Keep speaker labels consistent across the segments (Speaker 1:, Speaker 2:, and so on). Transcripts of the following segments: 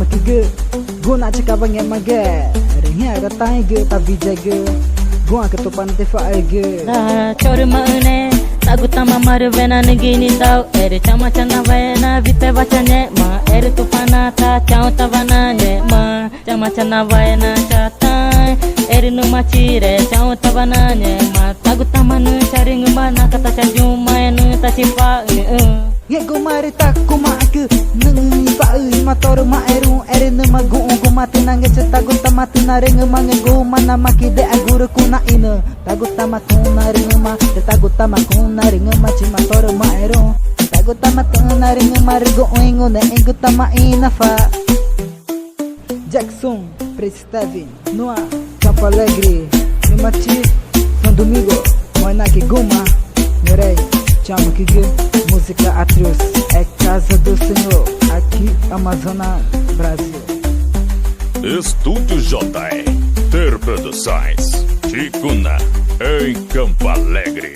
Speaker 1: chama que ge guna cakap banyak maga ringnya ratai ge tapi jaga gua ketupan tefa ge
Speaker 2: chor maune tagu tama marvena negini tau ere chama chana vaina vite bachane ma ere tupana ta chau tavana ne ma chama chana vaina chata ere no machire chau tavana ne ma tagu tama nu charing mana kata chajuma nu ta sipa
Speaker 1: ye go mari tak ko ma ke nang pa motor ma eru ere no magu ko matinang ge tagu tama tinareng mang go mana makide aguru kuna ina tagu tama kuna ring ma tagu tama kuna ring ma chi motor ma eru tagu tama kuna ring margo ingo ne ingo tama ina fa Jackson Prestevin Noa Campo Alegre Mimachi São Domingo Moina que goma Mirei Chama que música atriz é casa do Senhor aqui Amazonas Brasil.
Speaker 3: Estúdio JR Ter Produções Ticuna em Campo Alegre.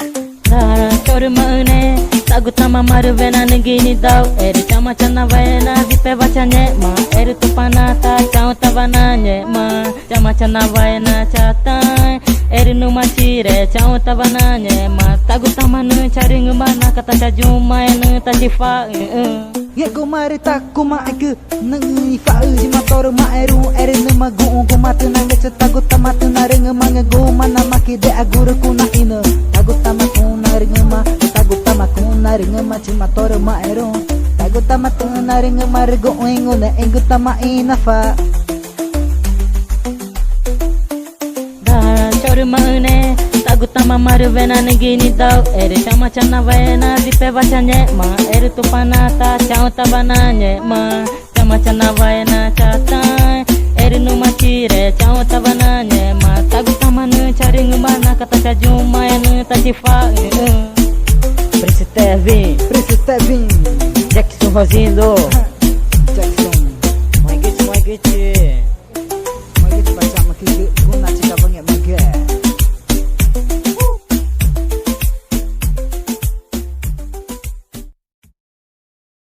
Speaker 2: chor maune tagu tama marvena negini dau ere chama chana vaina vipe bachane ma ere tupana ta chau tavana ne ma chama chana vaina chata ere no machire chau tavana ne ma tagu tama nu charing mana kata chajuma nu ta sifa
Speaker 1: ye go mari tak ko ma ke nang fa ji motor ma eru ere no magu ko mate nang ge tagu tama tinareng mang go mana makide aguru kuna ina tagu tama kuna ring ma tagu tama kuna ring ma chi motor ma eru tagu tama kuna ring margo ingo ne ingo tama ina fa
Speaker 2: chor maune tagu tama marvena negini dau ere chama chana vaina vipe bachane ma ere tupana ta chau tavana ne ma chama chana vaina chata ere no machire chau tavana ne ma tagu tama nu charing mana kata chajuma nu ta sifa
Speaker 1: Prestevin
Speaker 2: Jackson Rosindo